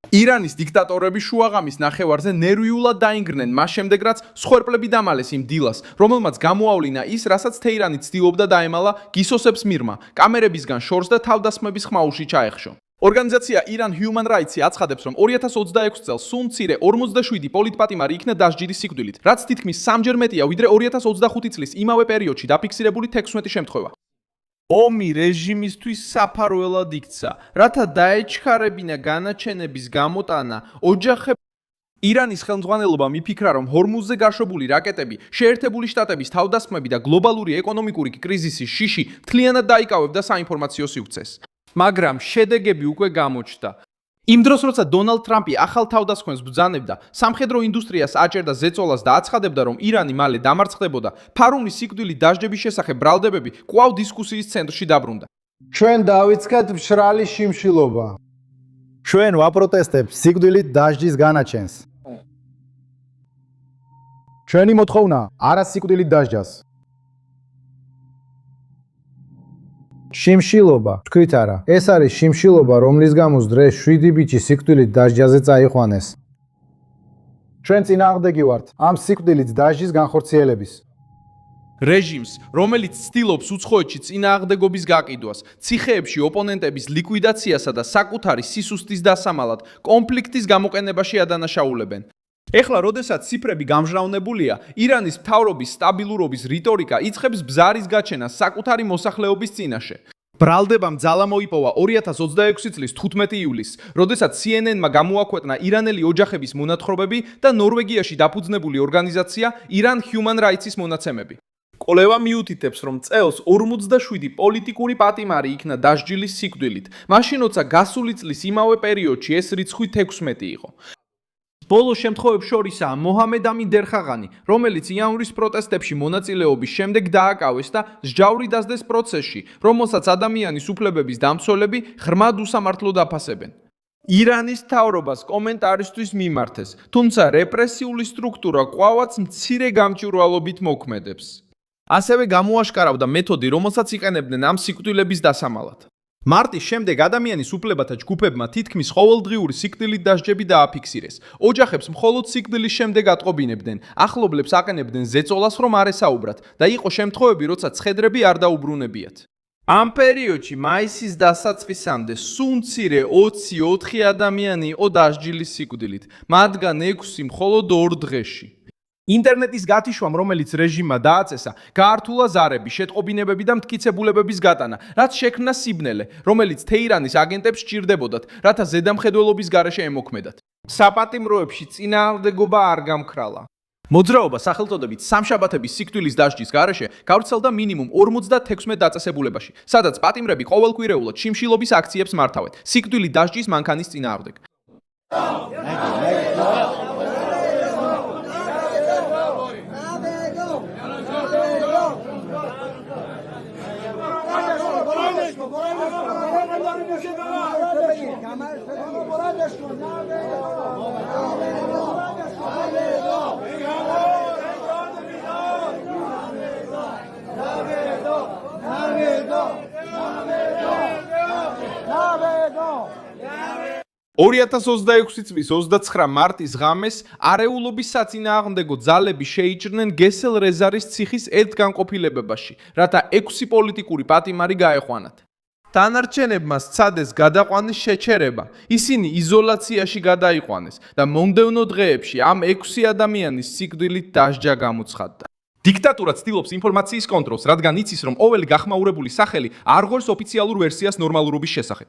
ირანის დიქტატორები შუაღამის ნახევარზე ნერვიულად დაინგრნენ მას შემდეგ, რაც მსხვერპლები დამალეს იმ დილას, რომელმაც გამოავლინა ის, რასაც თეირანი ცდილობდა დაემალა გისოსებს მიღმა, კამერებისგან შორს და თავდასხმების ხმაურში ჩაეხშო. ორგანიზაცია Iran Human Rights-ი აცხადებს, რომ 2026 წელს სულ მცირე 47 პოლიტპატიმარი იქნა დასჯილის სიკვდილით, რაც თითქმის 3-ჯერ მეტია, ვიდრე 2025 წლის იმავე პერიოდში დაფიქსირებული 16 შემთხვევა. ომი რეჟიმისთვის საფარველად იქცა, რათა დაეჩქარებინა განაჩენების გამოტანა, ოჯახები ირანის ხელმძღვანელობამ იფიქრა, რომ ჰორმუზზე გაშვებული რაკეტები, შეერთებული შტატების თავდასხმები და გლობალური ეკონომიკური კრიზისის შიში მთლიანად დაიკავებდა საინფორმაციო სივრცეს. მაგრამ შედეგები უკვე გამოჩნდა. იმ დროს, როცა დონალდ ტრამპი ახალ თავდასხმებს ბრძანებდა, სამხედრო ინდუსტრიას აჭერდა ზეწოლას და აცხადებდა, რომ ირანი მალე დამარცხდებოდა, ფარუმის სიკვდილით დასჯების შესახებ ბრალდებები კვლავ დისკუსიის ცენტრში დაბრუნდა. ჩვენ დავიწყეთ მშრალი შიმშილობა. ჩვენ ვაპროტესტებთ სიკვდილით დასჯის განაჩენს. ჩვენი მოთხოვნა არა სიკვდილით დასჯას. შიმშილობა, თქვით არა. ეს არის შიმშილობა, რომლის გამოც დღეს 7 ბიჭი სიკვდილით დასჯაზე წაიყვანეს. ჩვენ წინააღმდეგი ვართ ამ სიკვდილით დასჯის განხორციელების. რეჟიმს, რომელიც ცდილობს უცხოეთში წინააღმდეგობის გაყიდვას, ციხეებში ოპონენტების ლიკვიდაციასა და საკუთარი სისუსტის დასამალად კონფლიქტის გამოყენებაში ადანაშაულებენ. ეხლა, როდესაც ციფრები გამჟღავნებულია, ირანის მთავრობის სტაბილურობის რიტორიკა იწყებს ბზარის გაჩენას საკუთარი მოსახლეობის წინაშე. ბრალდებამ ძალა მოიპოვა 2026 წლის 15 ივლისს, როდესაც CNN-მა გამოაქვეყნა ირანელი ოჯახების მონათხრობები და ნორვეგიაში დაფუძნებული ორგანიზაცია Iran Human Rights-ის მონაცემები. კოლევა მიუთითებს, რომ წელს 47 პოლიტიკური პატიმარი იქნა დასჯილის სიკვდილით, მაშინ როცა გასული წლის იმავე პერიოდში ეს რიცხვი 16 იყო. ბოლო შემთხვევებს შორისაა მოჰამედ ამინ დერხაღანი, რომელიც იანვრის პროტესტებში მონაწილეობის შემდეგ დააკავეს და სჯავრი დასდეს პროცესში, რომელსაც ადამიანის უფლებების დამცველები ღრმად უსამართლოდ აფასებენ. ირანის მთავრობას კომენტარისთვის მიმართეს, თუმცა რეპრესიული სტრუქტურა კვლავაც მცირე გამჭვირვალობით მოქმედებს. ასევე გამოაშკარავდა მეთოდი, რომელსაც იყენებდნენ ამ სიკვდილების დასამალად. მარტის შემდეგ ადამიანის უფლებათა ჯგუფებმა თითქმის ყოველდღიური სიკვდილით დასჯები დააფიქსირეს. ოჯახებს მხოლოდ სიკვდილის შემდეგ ატყობინებდნენ, ახლობლებს აყენებდნენ ზეწოლას, რომ არ ესაუბრათ და იყო შემთხვევები, როცა ცხედრები არ დაუბრუნებიათ. ამ პერიოდში მაისის დასაწყისამდე სულ მცირე 24 ადამიანი იყო დასჯილის სიკვდილით, მათგან 6 მხოლოდ 2 დღეში. ინტერნეტის გათიშვამ, რომელიც რეჟიმმა დააწესა, გაართულა ზარები, შეტყობინებები და მტკიცებულებების გატანა, რაც შექმნა სიბნელე, რომელიც თეირანის აგენტებს სჭირდებოდათ, რათა ზედამხედველობის გარეშე ემოქმედათ. საპატიმროებში წინააღმდეგობა არ გამქრალა. მოძრაობა სახელწოდებით სამშაბათების სიკვდილის დასჯის გარეშე გავრცელდა მინიმუმ 56 დაწესებულებაში, სადაც პატიმრები ყოველკვირეულად შიმშილობის აქციებს მართავენ, სიკვდილით დასჯის მანქანის წინააღმდეგ. წლის 29 მარტის ღამეს არეულობის საწინააღმდეგო ძალები შეიჭრნენ გესელ რეზარის ციხის ერთგანყოფილებებაში, რათა 6 პოლიტიკური პატიმარი გაეყვანათ. დანარჩენებმა სცადეს გადაყვანის შეჩერება, ისინი იზოლაციაში გადაიყვანეს და მომდევნო დღეებში ამ 6 ადამიანის სიკვდილით დასჯა გამოცხადდა. დიქტატურა ცდილობს ინფორმაციის კონტროლს, რადგან იცის, რომ ყოველი გახმაურებული სახელი არ ღორს ოფიციალურ ვერსიას ნორმალურობის შესახებ.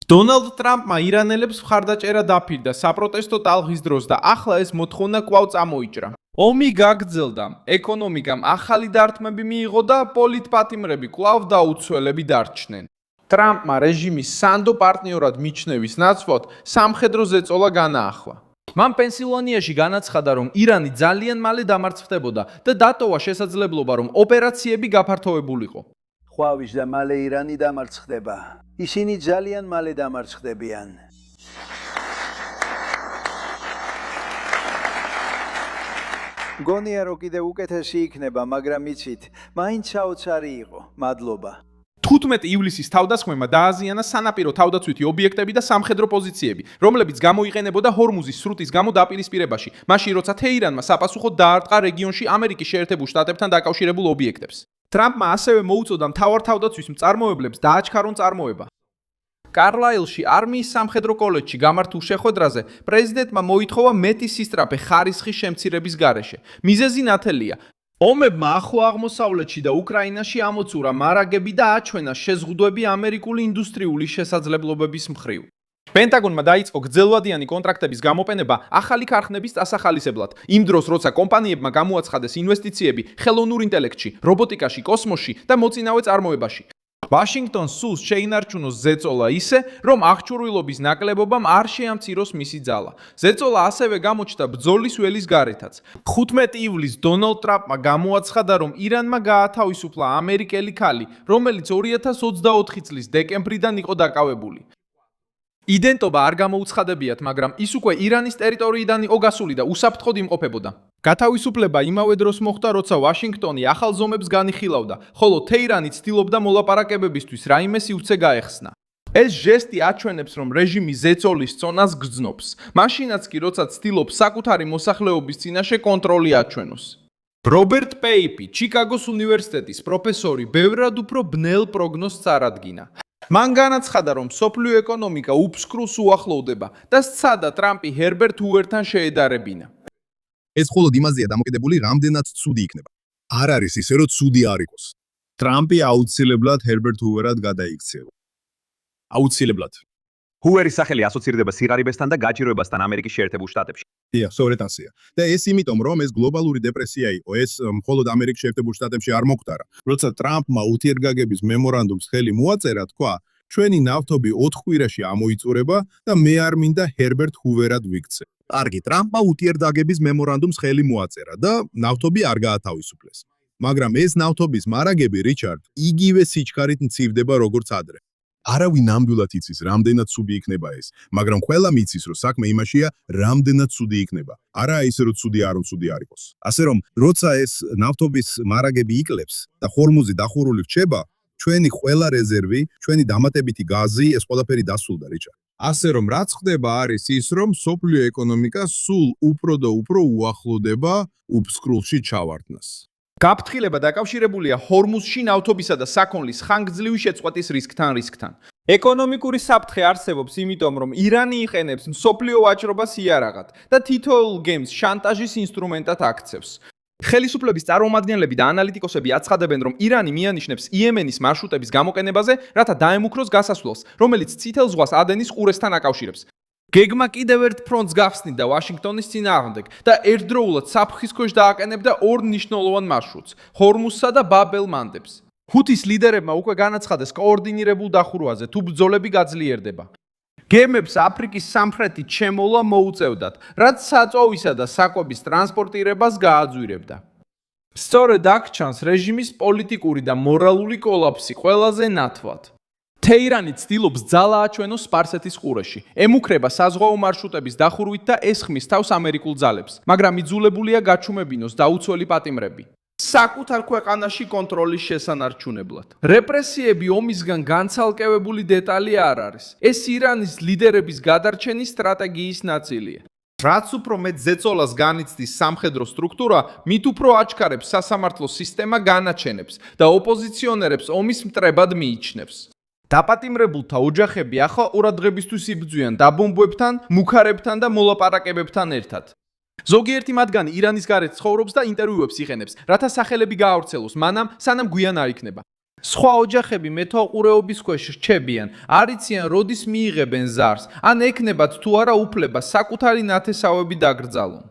დონალდ ტრამპმა ირანელებს მხარდაჭერა დაფირდა საპროტესტო ტალღის დროს და ახლა ეს მოთხოვნა კვლავ წამოიჭრა. ომი გაგრძელდა, ეკონომიკამ ახალი დარტყმები მიიღო და პოლიტპატიმრები კვლავ დაუცველები დარჩნენ. ტრამპმა რეჟიმის სანდო პარტნიორად მიჩნევის ნაცვლად სამხედრო ზეწოლა განაახლა. მან პენსილვანიაში განაცხადა, რომ ირანი ძალიან მალე დამარცხდებოდა და დატოვა შესაძლებლობა, რომ ოპერაციები გაფართოვებულიყო. ხვავის და მალე ირანი დამარცხდება. ისინი ძალიან მალე დამარცხდებიან. გონია რომ კიდევ უკეთესი იქნება, მაგრამ იცით, მაინც საოცარი იყო. მადლობა. თუ 15 ივლისის თავდასხმებმა დააზიანა სანაპირო თავდაცვითი ობიექტები და სამხედრო პოზიციები, რომლებიც გამოიყენებოდა ჰორმუზის სრუტის გამო დაპირისპირებაში, მაშინ როცა თეირანმა საპასუხოდ დაარტყა რეგიონში ამერიკის შეერთებულ შტატებთან დაკავშირებულ ობიექტებს. ტრამპმა ასევე მოუწოდა მთავარ თავდაცვის მწარმოებლებს დააჩქარონ წარმოება. კარლაილში არმიის სამხედრო კოლეჯში გამართულ შეხვედრაზე პრეზიდენტმა მოითხოვა მეტი სისწრაფე ხარისხის შემცირების გარეშე. მიზეზი ნათელია. ომებმა ახლო აღმოსავლეთში და უკრაინაში ამოწურა მარაგები და აჩვენა შეზღუდვები ამერიკული ინდუსტრიული შესაძლებლობების მხრივ. პენტაგონმა დაიწყო გრძელვადიანი კონტრაქტების გამოპენება ახალი ქარხნების დასახალისებლად, იმ დროს, როცა კომპანიებმა გამოაცხადეს ინვესტიციები ხელოვნურ ინტელექტში, რობოტიკაში, კოსმოსში და მოწინავე წარმოებაში. ვაშინგტონს სულს შეინარჩუნოს ზეწოლა ისე, რომ აღჭურვილობის ნაკლებობამ არ შეამციროს მისი ძალა. ზეწოლა ასევე გამოჩნდა ბრძოლის ველის გარეთაც. 15 ივლისს დონალდ ტრამპმა გამოაცხადა, რომ ირანმა გაათავისუფლა ამერიკელი ქალი, რომელიც 2024 წლის დეკემბრიდან იყო დაკავებული. იდენტობა არ გამოუცხადებიათ, მაგრამ ის უკვე ირანის ტერიტორიიდან იყო გასული და უსაფრთხოდ იმყოფებოდა. გათავისუფლება იმავე დროს მოხდა, როცა ვაშინგტონი ახალ ზომებს განიხილავდა, ხოლო თეირანი ცდილობდა მოლაპარაკებებისთვის რაიმე სივრცე გაეხსნა. ეს ჟესტი აჩვენებს, რომ რეჟიმი ზეწოლის წონას გრძნობს, მაშინაც კი როცა ცდილობს საკუთარი მოსახლეობის წინაშე კონტროლი აჩვენოს. რობერტ პეიპი, ჩიკაგოს უნივერსიტეტის პროფესორი, ბევრად უფრო ბნელ პროგნოზს წარადგინა. მან განაცხადა, რომ სოფლიო ეკონომიკა უფსკრულს უახლოვდება და სცადა ტრამპი ჰერბერტ ჰუვერთან შეედარებინა. ეს მხოლოდ იმაზეა დამოკიდებული, რამდენად ცუდი იქნება. არ არის ისე, რომ ცუდი არ იყოს. ტრამპი აუცილებლად ჰერბერტ ჰუვერად გადაიქცევა. აუცილებლად. ჰუერის სახელი ასოცირდება სიღარიბესთან და გაჭირვებასთან ამერიკის შეერთებულ შტატებში. დიახ, სწორედ ასეა. და ეს იმიტომ, რომ ეს გლობალური დეპრესია იყო, ეს მხოლოდ ამერიკის შეერთებულ შტატებში არ მოხდარა. როცა ტრამპმა უთიერთგაგების მემორანდუმს ხელი მოაწერა, თქვა, ჩვენი ნავთობი 4 კვირაში ამოიწურება და მე არ მინდა ჰერბერტ ჰუვერად ვიქცე. კარგი, ტრამპმა უთიერთგაგების მემორანდუმს ხელი მოაწერა და ნავთობი არ გაათავისუფლეს. მაგრამ ეს ნავთობის მარაგები, რიჩარდ, იგივე სიჩქარით მცირდება როგორც ადრე. არავინ ნამდვილად იცის, რამდენად ცუდი იქნება ეს, მაგრამ ყველა მიცის, რომ საქმე იმაშია, რამდენად ცუდი იქნება. არა ისე, რომ ცუდი არ არ იყოს. ასე რომ, როცა ეს ნავთობის მარაგები იკლებს და ჰორმუზი დახურული რჩება, ჩვენი ყველა რეზერვი, ჩვენი დამატებითი გაზი, ეს ყველაფერი დასულდა, რიჩარდ. ასე რომ, რაც ხდება არის ის, რომ სოფლიო ეკონომიკა სულ უფრო და უფრო უახლოვდება უფსკრულში ჩავარდნას. გაფრთხილება დაკავშირებულია ჰორმუზში ნავთობისა და საქონლის ხანგრძლივი შეწყვეტის რისკთან. ეკონომიკური საფრთხე არსებობს, იმიტომ რომ ირანი იყენებს მსოფლიო ვაჭრობას იარაღად და თითოეულ გემს შანტაჟის ინსტრუმენტად აქცევს. ხელისუფლების წარმომადგენლები და ანალიტიკოსები აცხადებენ, რომ ირანი მიანიშნებს იემენის მარშრუტების გამოყენებაზე, რათა დაემუქროს გასასვლელს, რომელიც წითელ ზღვას ადენის ყურესთან აკავშირებს. გეგმა კიდევ ერთ ფრონტს გახსნიდა ვაშინგტონის წინააღმდეგ და ერთდროულად საფრთხის ქვეშ დააყენებდა ორ მნიშვნელოვან მარშრუტს, ჰორმუზსა და ბაბ-ელ-მანდებს. ჰუთის ლიდერებმა უკვე განაცხადეს კოორდინირებულ დახურვაზე, თუ ბრძოლები გაძლიერდება. გემებს აფრიკის სამხრეთით შემოვლა მოუწევდათ, რაც საწვავისა და საკვების ტრანსპორტირებას გააძვირებდა. სწორედ აქ ჩანს რეჟიმის პოლიტიკური და მორალური კოლაფსი ყველაზე ნათლად. თეირანი ცდილობს ძალა აჩვენოს სპარსეთის ყურეში, ემუქრება საზღვაო მარშრუტების დახურვით და ესხმის თავს ამერიკულ ძალებს, მაგრამ იძულებულია გაჩუმებინოს დაუცველი პატიმრები. საკუთარ ქვეყანაში კონტროლის შესანარჩუნებლად. რეპრესიები ომისგან განცალკევებული დეტალი არ არის. ეს ირანის ლიდერების გადარჩენის სტრატეგიის ნაწილია. რაც უფრო მეტ ზეწოლას განიცდის სამხედრო სტრუქტურა, მით უფრო აჩქარებს სასამართლო სისტემა განაჩენებს და ოპოზიციონერებს ომის მტრებად მიიჩნევს. დაპატიმრებულთა ოჯახები ახლა ყურადღებისთვის იბრძვიან დაბომბვებთან, მუქარებთან და მოლაპარაკებებთან ერთად. ზოგიერთი მათგანი ირანის გარეთ ცხოვრობს და ინტერვიუებს იხენებს, რათა სახელები გაავრცელოს მანამ, სანამ გვიან არ იქნება. სხვა ოჯახები მეთვალყურეობის ქვეშ რჩებიან, არ იციან როდის მიიღებენ ზარს, ან ექნებათ თუ არა უფლება საკუთარი ნათესავები დაკრძალონ.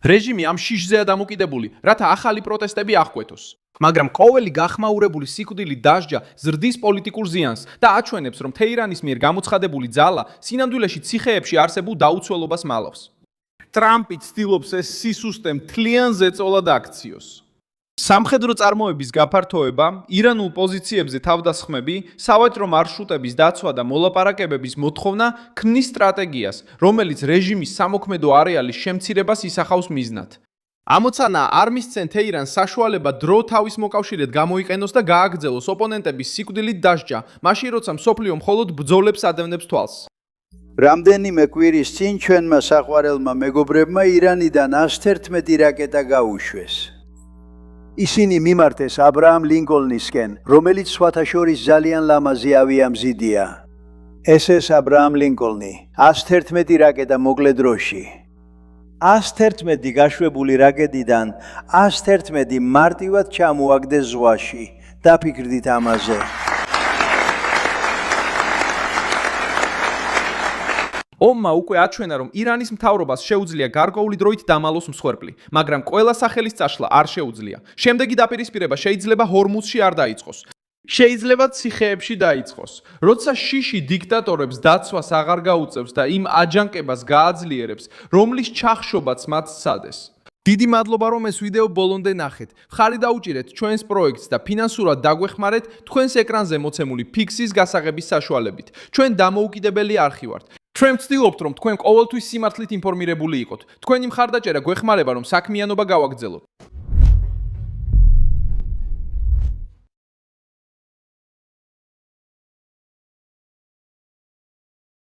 რეჟიმი ამ შიშზეა დამოკიდებული, რათა ახალი პროტესტები აღკვეთოს. მაგრამ ყოველი გახმაურებული სიკვდილი დასჯა ზრდის პოლიტიკურ ზიანს და აჩვენებს, რომ თეირანის მიერ გამოცხადებული ძალა სინამდვილეში ციხეებში არსებულ დაუცველობას მალავს. ტრამპი ცდილობს ეს სისუსტე მთლიან ზეწოლად აქციოს. სამხედრო წარმოების გაფართოება, ირანულ პოზიციებზე თავდასხმები, სავაჭრო მარშრუტების დაცვა და მოლაპარაკებების მოთხოვნა ქმნის სტრატეგიას, რომელიც რეჟიმის სამოქმედო არეალის შემცირებას ისახავს მიზნად. ამოცანა არ მისცენ თეირანს საშუალება დრო თავის მოკავშირედ გამოიყენოს და გააგრძელოს ოპონენტების სიკვდილით დასჯა, მაშინ როცა მსოფლიო მხოლოდ ბრძოლებს ადევნებს თვალს. რამდენიმე კვირის წინ ჩვენმა საყვარელმა მეგობრებმა ირანიდან 111 რაკეტა გაუშვეს. ისინი მიმართეს აბრაამ ლინკოლნისკენ, რომელიც სხვათა შორის ძალიან ლამაზი ავიამზიდია. ეს აბრაამ ლინკოლნი, 111 რაკეტა მოკლე დროში. 111 გაშვებული რაკეტიდან 111 მარტივად ჩამოაგდეს ზღვაში. დაფიქრდით ამაზე. ომმა უკვე აჩვენა, რომ ირანის მთავრობას შეუძლია გარკვეული დროით დამალოს მსხვერპლი, მაგრამ ყველა სახელის წაშლა არ შეუძლია. შემდეგი დაპირისპირება შეიძლება ჰორმუზში არ დაიწყოს. შეიძლება ციხეებში დაიწყოს. როცა შიში დიქტატორებს დაცვას აღარ გაუწევს და იმ აჯანყებას გააძლიერებს, რომლის ჩახშობაც მათ სცადეს. დიდი მადლობა, რომ ეს ვიდეო ბოლომდე ნახეთ. მხარი დაუჭირეთ ჩვენს პროექტს და ფინანსურად დაგვეხმარეთ თქვენს ეკრანზე მოცემული ფიქსის გასაღების საშუალებით. ჩვენ დამოუკიდებელი არხი ვართ. ჩვენ ვცდილობთ, რომ თქვენ ყოველთვის სიმართლით ინფორმირებული იყოთ. თქვენი მხარდაჭერა გვეხმარება, რომ საქმიანობა გავაგრძელოთ.